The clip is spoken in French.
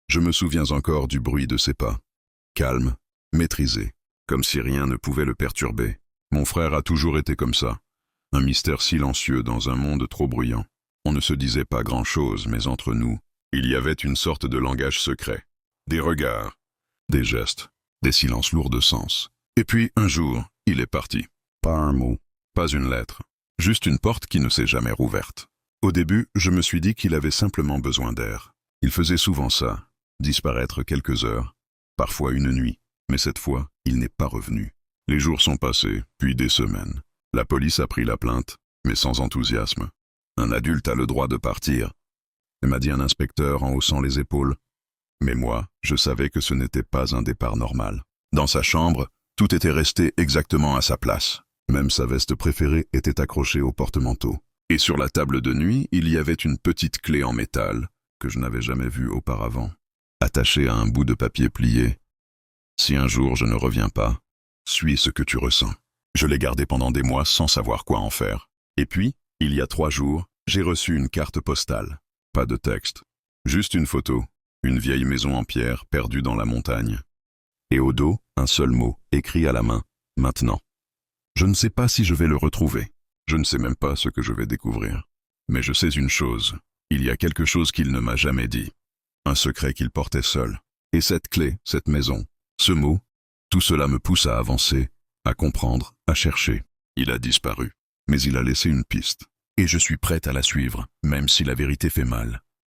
Je me souviens encore du bruit de ses pas. Calme, maîtrisé, comme si rien ne pouvait le perturber. Mon frère a toujours été comme ça. Un mystère silencieux dans un monde trop bruyant. On ne se disait pas grand-chose, mais entre nous, il y avait une sorte de langage secret. Des regards, des gestes, des silences lourds de sens. Et puis, un jour, il est parti. Pas un mot, pas une lettre. Juste une porte qui ne s'est jamais rouverte. Au début, je me suis dit qu'il avait simplement besoin d'air. Il faisait souvent ça, disparaître quelques heures, parfois une nuit. Mais cette fois, il n'est pas revenu. Les jours sont passés, puis des semaines. La police a pris la plainte, mais sans enthousiasme. Un adulte a le droit de partir, m'a dit un inspecteur en haussant les épaules. Mais moi, je savais que ce n'était pas un départ normal. Dans sa chambre, tout était resté exactement à sa place. Même sa veste préférée était accrochée au porte-manteau. Et sur la table de nuit, il y avait une petite clé en métal, que je n'avais jamais vue auparavant, attachée à un bout de papier plié. Si un jour je ne reviens pas, suis ce que tu ressens. Je l'ai gardé pendant des mois sans savoir quoi en faire. Et puis, il y a 3 jours, j'ai reçu une carte postale. Pas de texte, juste une photo, une vieille maison en pierre perdue dans la montagne. Et au dos, un seul mot, écrit à la main, maintenant. Je ne sais pas si je vais le retrouver. Je ne sais même pas ce que je vais découvrir. Mais je sais une chose, il y a quelque chose qu'il ne m'a jamais dit. Un secret qu'il portait seul. Et cette clé, cette maison, ce mot, tout cela me pousse à avancer, à comprendre, à chercher. Il a disparu, mais il a laissé une piste. Et je suis prête à la suivre, même si la vérité fait mal.